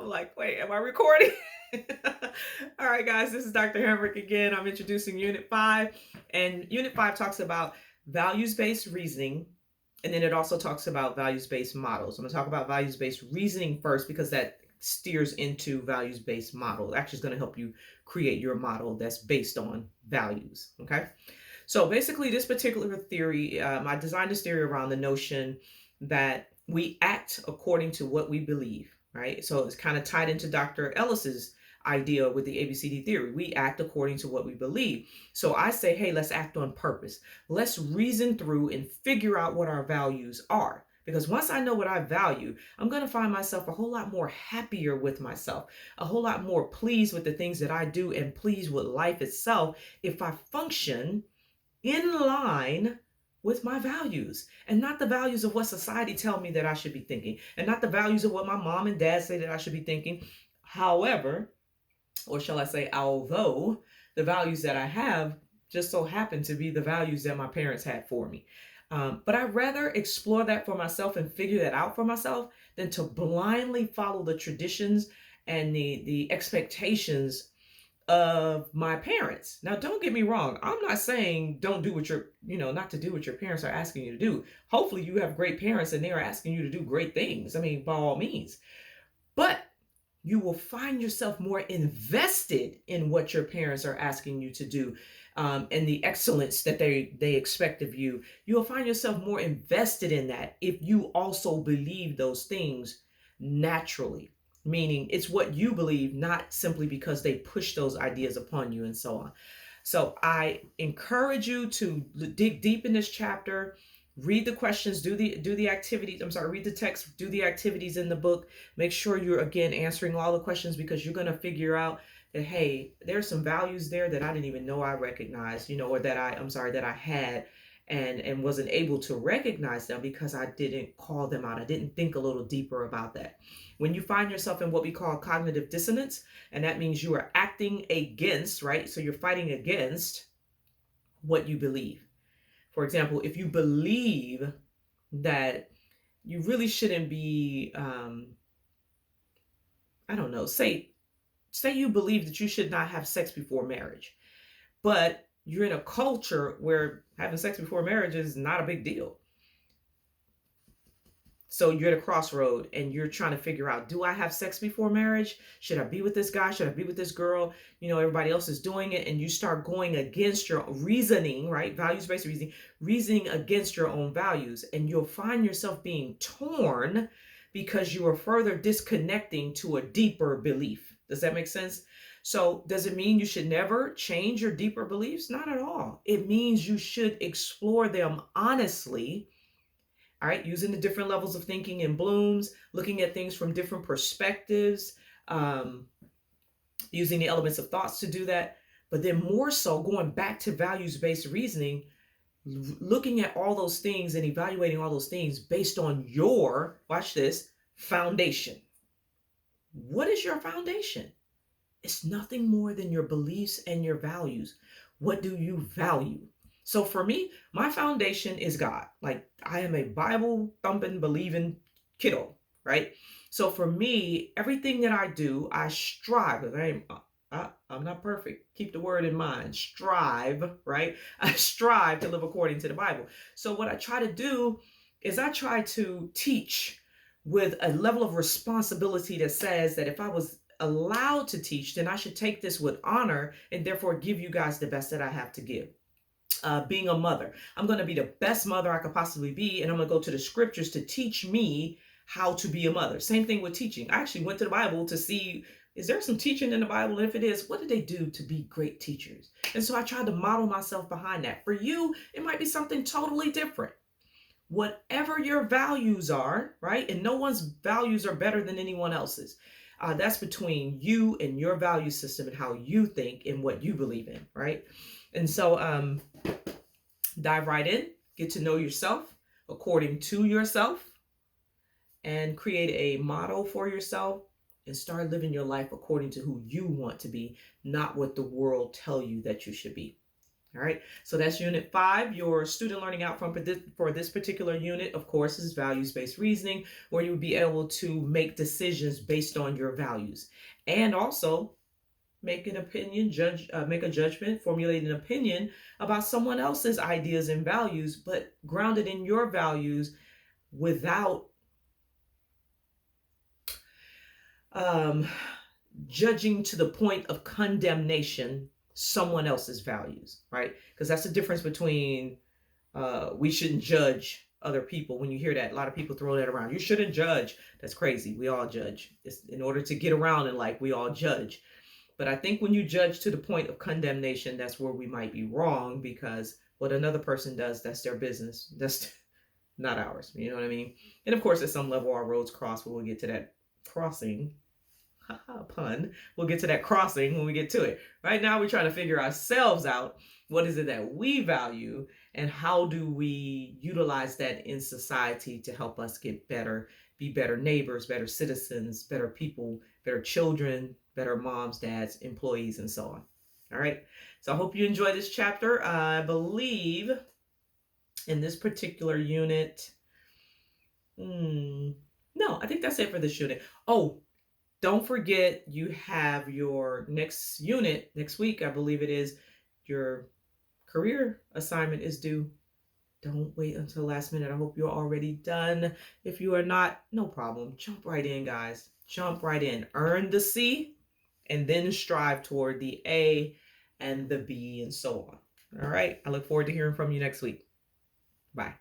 I'm like, wait, am I recording? All right, guys, this is Dr. Hamrick again. I'm introducing Unit 5. And Unit 5 talks about values based reasoning. And then it also talks about values based models. I'm going to talk about values based reasoning first because that steers into values based model. It actually is going to help you create your model that's based on values. Okay. So basically, this particular theory, I designed this theory around the notion that we act according to what we believe, right? So it's kind of tied into Dr. Ellis's idea with the ABCD theory. We act according to what we believe. So I say, hey, let's act on purpose. Let's reason through and figure out what our values are. Because once I know what I value, I'm going to find myself a whole lot more happier with myself, a whole lot more pleased with the things that I do, and pleased with life itself if I function in line with my values and not the values of what society tell me that I should be thinking and not the values of what my mom and dad say that I should be thinking. However, or shall I say, although the values that I have just so happen to be the values that my parents had for me. But I'd rather explore that for myself and figure that out for myself than to blindly follow the traditions and the expectations of my parents. Now, don't get me wrong. I'm not saying don't do what not to do what your parents are asking you to do. Hopefully, you have great parents and they're asking you to do great things. I mean, by all means. But you will find yourself more invested in what your parents are asking you to do, and the excellence that they expect of you. You will find yourself more invested in that if you also believe those things naturally, meaning it's what you believe, not simply because they push those ideas upon you and so on. So I encourage you to dig deep in this chapter, read the questions, do the activities. I'm sorry, read the text, do the activities in the book. Make sure you're again answering all the questions because you're going to figure out that hey, there's some values there that I didn't even know I recognized, or that I had and wasn't able to recognize them because I didn't call them out. I didn't think a little deeper about that. When you find yourself in what we call cognitive dissonance, and that means you are acting against, right? So you're fighting against what you believe. For example, if you believe that you really shouldn't be, I don't know, say you believe that you should not have sex before marriage, but you're in a culture where having sex before marriage is not a big deal. So you're at a crossroad and you're trying to figure out, do I have sex before marriage? Should I be with this guy? Should I be with this girl? Everybody else is doing it. And you start going against your reasoning, right? Values-based reasoning against your own values. And you'll find yourself being torn because you are further disconnecting to a deeper belief. Does that make sense? So does it mean you should never change your deeper beliefs? Not at all. It means you should explore them honestly. All right, using the different levels of thinking in Bloom's, looking at things from different perspectives, um, using the elements of thoughts to do that. But then more so going back to values-based reasoning, looking at all those things and evaluating all those things based on your, watch this, foundation. What is your foundation? It's nothing more than your beliefs and your values. What do you value? So for me, my foundation is God. Like I am a Bible thumping, believing kiddo, right? So for me, everything that I do, I strive. I'm not perfect. Keep the word in mind. Strive, right? I strive to live according to the Bible. So what I try to do is I try to teach with a level of responsibility that says that if I was allowed to teach, then I should take this with honor and therefore give you guys the best that I have to give. Being a mother, I'm going to be the best mother I could possibly be, and I'm going to go to the scriptures to teach me how to be a mother. Same thing with teaching. I actually went to the Bible to see, is there some teaching in the Bible? And if it is, what did they do to be great teachers? And so I tried to model myself behind that. For you, it might be something totally different. Whatever your values are, right? And no one's values are better than anyone else's. That's between you and your value system and how you think and what you believe in, right? And so dive right in, get to know yourself according to yourself, and create a model for yourself and start living your life according to who you want to be, not what the world tell you that you should be. All right, so that's Unit 5. Your student learning outcome for this particular unit, of course, is values-based reasoning, where you'll be able to make decisions based on your values, and also make an opinion, make a judgment, formulate an opinion about someone else's ideas and values, but grounded in your values without um, judging to the point of condemnation someone else's values, right? Because that's the difference between we shouldn't judge other people. When you hear that, a lot of people throw that around. You shouldn't judge. That's crazy. We all judge. It's in order to get around in life, we all judge. But I think when you judge to the point of condemnation, that's where we might be wrong, because what another person does, that's their business. That's not ours. You know what I mean? And of course, at some level, our roads cross, but we'll get to that crossing. Pun. We'll get to that crossing when we get to it. Right now, we're trying to figure ourselves out. What is it that we value, and how do we utilize that in society to help us get better, be better neighbors, better citizens, better people, better children, better moms, dads, employees, and so on. All right. So I hope you enjoy this chapter. I believe in this particular unit, no, I think that's it for this unit. Oh, don't forget, you have your next unit next week, I believe it is. Your career assignment is due. Don't wait until last minute. I hope you're already done. If you are not, no problem. Jump right in, guys. Jump right in. Earn the C and then strive toward the A and the B and so on. All right. I look forward to hearing from you next week. Bye.